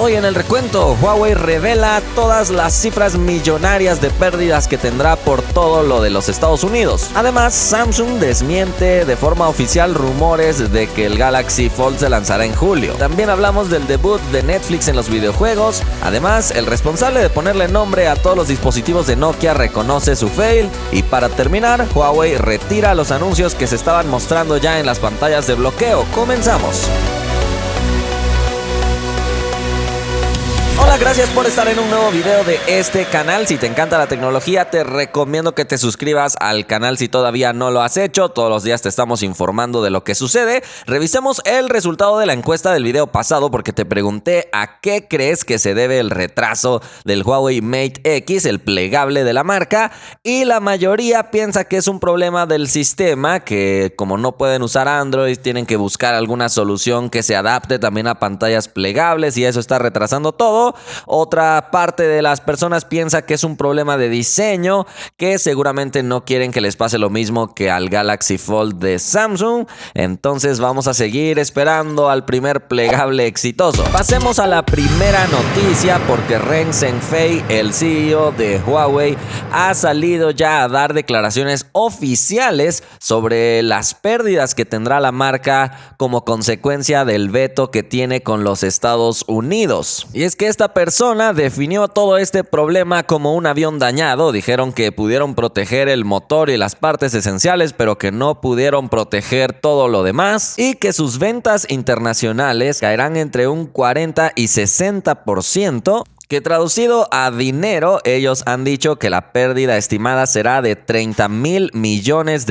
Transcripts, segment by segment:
Hoy en el recuento, Huawei revela todas las cifras millonarias de pérdidas que tendrá por todo lo de los Estados Unidos. Además, Samsung desmiente de forma oficial rumores de que el Galaxy Fold se lanzará en julio. También hablamos del debut de Netflix en los videojuegos. Además, el responsable de ponerle nombre a todos los dispositivos de Nokia reconoce su fail. Y para terminar, Huawei retira los anuncios que se estaban mostrando ya en las pantallas de bloqueo. Comenzamos. Hola, gracias por estar en un nuevo video de este canal. Si te encanta la tecnología, te recomiendo que te suscribas al canal si todavía no lo has hecho. Todos los días te estamos informando de lo que sucede. Revisemos el resultado de la encuesta del video pasado porque te pregunté a qué crees que se debe el retraso del Huawei Mate X, el plegable de la marca, y la mayoría piensa que es un problema del sistema, que como no pueden usar Android, tienen que buscar alguna solución que se adapte también a pantallas plegables y eso está retrasando todo. Otra parte de las personas piensa que es un problema de diseño, que seguramente no quieren que les pase lo mismo que al Galaxy Fold de Samsung. Entonces vamos a seguir esperando al primer plegable exitoso. Pasemos a la primera noticia porque Ren Zhengfei, el CEO de Huawei, ha salido ya a dar declaraciones oficiales sobre las pérdidas que tendrá la marca como consecuencia del veto que tiene con los Estados Unidos. Y es que esta persona definió todo este problema como un avión dañado. Dijeron que pudieron proteger el motor y las partes esenciales, pero que no pudieron proteger todo lo demás, y que sus ventas internacionales caerán entre un 40 y 60%. Que traducido a dinero, ellos han dicho que la pérdida estimada será de $30,000 millones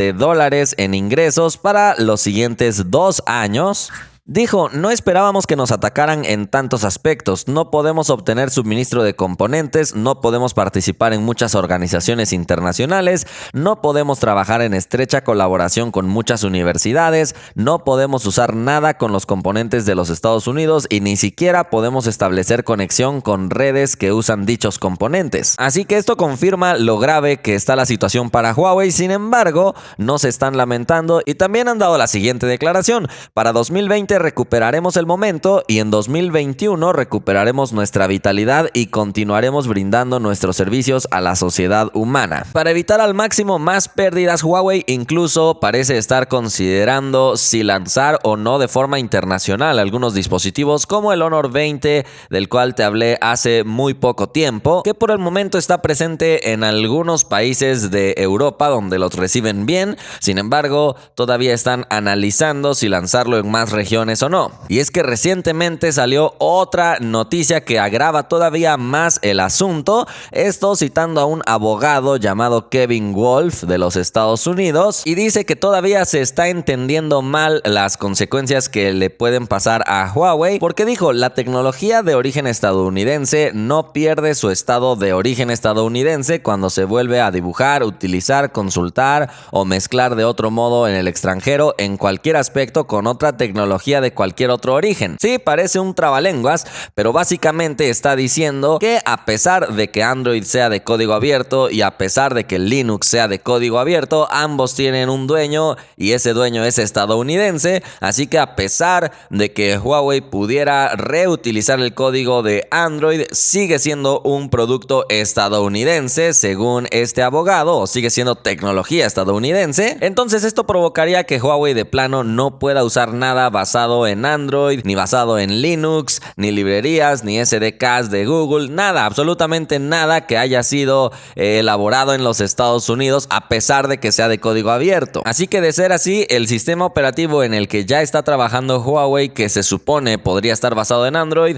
en ingresos para los siguientes 2 años. Dijo, no esperábamos que nos atacaran en tantos aspectos, no podemos obtener suministro de componentes, no podemos participar en muchas organizaciones internacionales, no podemos trabajar en estrecha colaboración con muchas universidades, no podemos usar nada con los componentes de los Estados Unidos y ni siquiera podemos establecer conexión con redes que usan dichos componentes. Así que esto confirma lo grave que está la situación para Huawei. Sin embargo, no se están lamentando y también han dado la siguiente declaración: para 2020 recuperaremos el momento y en 2021 recuperaremos nuestra vitalidad y continuaremos brindando nuestros servicios a la sociedad humana. Para evitar al máximo más pérdidas, Huawei incluso parece estar considerando si lanzar o no de forma internacional algunos dispositivos como el Honor 20, del cual te hablé hace muy poco tiempo, que por el momento está presente en algunos países de Europa donde los reciben bien. Sin embargo, todavía están analizando si lanzarlo en más regiones o no. Y es que recientemente salió otra noticia que agrava todavía más el asunto, esto citando a un abogado llamado Kevin Wolf de los Estados Unidos, y dice que todavía se está entendiendo mal las consecuencias que le pueden pasar a Huawei, porque dijo, la tecnología de origen estadounidense no pierde su estado de origen estadounidense cuando se vuelve a dibujar, utilizar, consultar o mezclar de otro modo en el extranjero en cualquier aspecto con otra tecnología de cualquier otro origen. Sí, parece un trabalenguas, pero básicamente está diciendo que a pesar de que Android sea de código abierto y a pesar de que Linux sea de código abierto, ambos tienen un dueño y ese dueño es estadounidense, así que a pesar de que Huawei pudiera reutilizar el código de Android, sigue siendo un producto estadounidense según este abogado, o sigue siendo tecnología estadounidense. Entonces esto provocaría que Huawei de plano no pueda usar nada basado en Android, ni basado en Linux, ni librerías, ni SDKs de Google, nada, absolutamente nada que haya sido elaborado en los Estados Unidos a pesar de que sea de código abierto. Así que de ser así, el sistema operativo en el que ya está trabajando Huawei, que se supone podría estar basado en Android,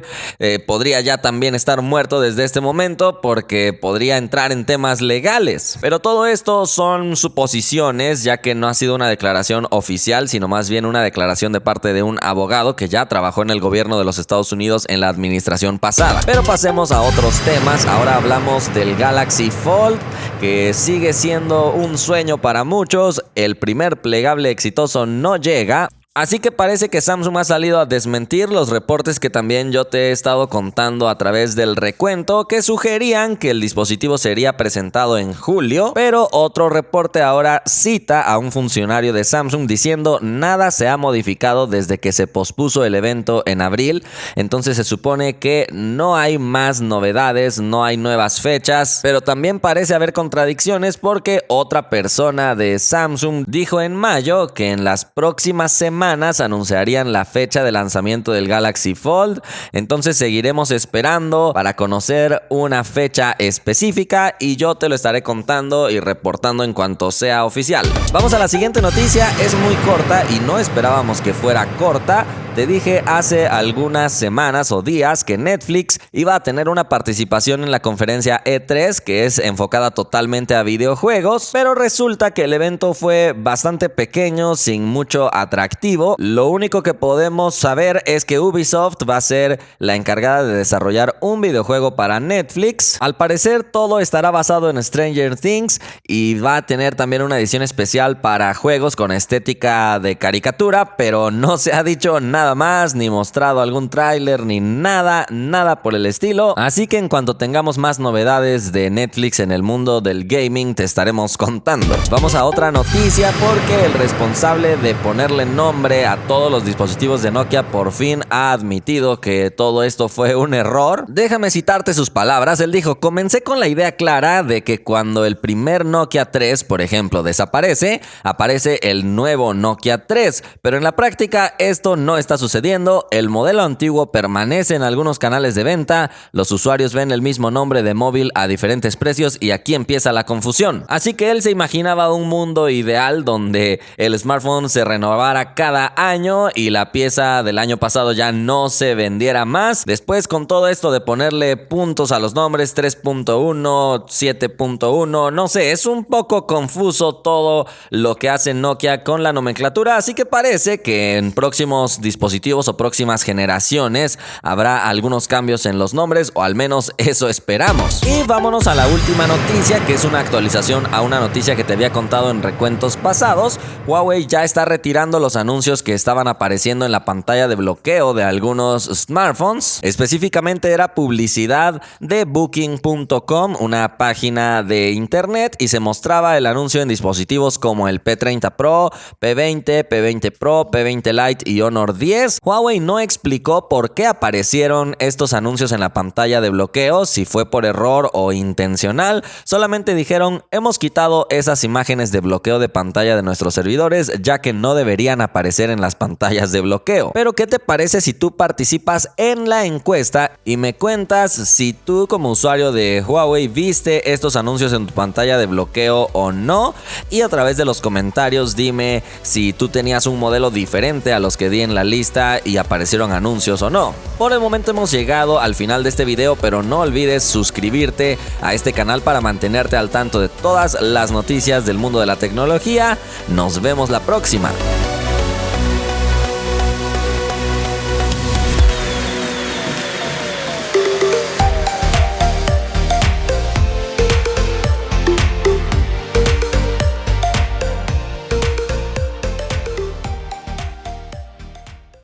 podría ya también estar muerto desde este momento porque podría entrar en temas legales. Pero todo esto son suposiciones, ya que no ha sido una declaración oficial, sino más bien una declaración de parte de un abogado que ya trabajó en el gobierno de los Estados Unidos en la administración pasada. Pero pasemos a otros temas. Ahora hablamos del Galaxy Fold, que sigue siendo un sueño para muchos. El primer plegable exitoso no llega. Así que parece que Samsung ha salido a desmentir los reportes que también yo te he estado contando a través del recuento, que sugerían que el dispositivo sería presentado en julio, pero otro reporte ahora cita a un funcionario de Samsung diciendo nada se ha modificado desde que se pospuso el evento en abril. Entonces se supone que no hay más novedades, no hay nuevas fechas, pero también parece haber contradicciones porque otra persona de Samsung dijo en mayo que en las próximas semanas anunciarían la fecha de lanzamiento del Galaxy Fold. Entonces seguiremos esperando para conocer una fecha específica y yo te lo estaré contando y reportando en cuanto sea oficial. Vamos a la siguiente noticia, es muy corta y no esperábamos que fuera corta. Te dije hace algunas semanas o días que Netflix iba a tener una participación en la conferencia E3, que es enfocada totalmente a videojuegos, pero resulta que el evento fue bastante pequeño, sin mucho atractivo. Lo único que podemos saber es que Ubisoft va a ser la encargada de desarrollar un videojuego para Netflix. Al parecer todo estará basado en Stranger Things y va a tener también una edición especial para juegos con estética de caricatura, pero no se ha dicho nada más, ni mostrado algún tráiler, ni nada por el estilo. Así que en cuanto tengamos más novedades de Netflix en el mundo del gaming, te estaremos contando. Vamos a otra noticia porque el responsable de ponerle nombre a todos los dispositivos de Nokia por fin ha admitido que todo esto fue un error. Déjame citarte sus palabras. Él dijo: comencé con la idea clara de que cuando el primer Nokia 3, por ejemplo, desaparece, aparece el nuevo Nokia 3, pero en la práctica esto no está sucediendo. El modelo antiguo permanece en algunos canales de venta, los usuarios ven el mismo nombre de móvil a diferentes precios y aquí empieza la confusión. Así que él se imaginaba un mundo ideal donde el smartphone se renovara cada año y la pieza del año pasado ya no se vendiera más. Después, con todo esto de ponerle puntos a los nombres, 3.1, 7.1, no sé, es un poco confuso todo lo que hace Nokia con la nomenclatura, así que parece que en próximos dispositivos o próximas generaciones habrá algunos cambios en los nombres, o al menos eso esperamos. Y vámonos a la última noticia, que es una actualización a una noticia que te había contado en recuentos pasados. Huawei ya está retirando los anuncios que estaban apareciendo en la pantalla de bloqueo de algunos smartphones. Específicamente era publicidad de Booking.com, una página de internet, y se mostraba el anuncio en dispositivos como el P30 Pro, P20, P20 Pro, P20 Lite y Honor 10. Huawei no explicó por qué aparecieron estos anuncios en la pantalla de bloqueo, si fue por error o intencional. Solamente dijeron: hemos quitado esas imágenes de bloqueo de pantalla de nuestros servidores, ya que no deberían aparecer en las pantallas de bloqueo. Pero ¿qué te parece si tú participas en la encuesta y me cuentas si tú, como usuario de Huawei, viste estos anuncios en tu pantalla de bloqueo o no? Y a través de los comentarios dime si tú tenías un modelo diferente a los que di en la lista y aparecieron anuncios o no. Por el momento hemos llegado al final de este video, pero no olvides suscribirte a este canal para mantenerte al tanto de todas las noticias del mundo de la tecnología. Nos vemos la próxima.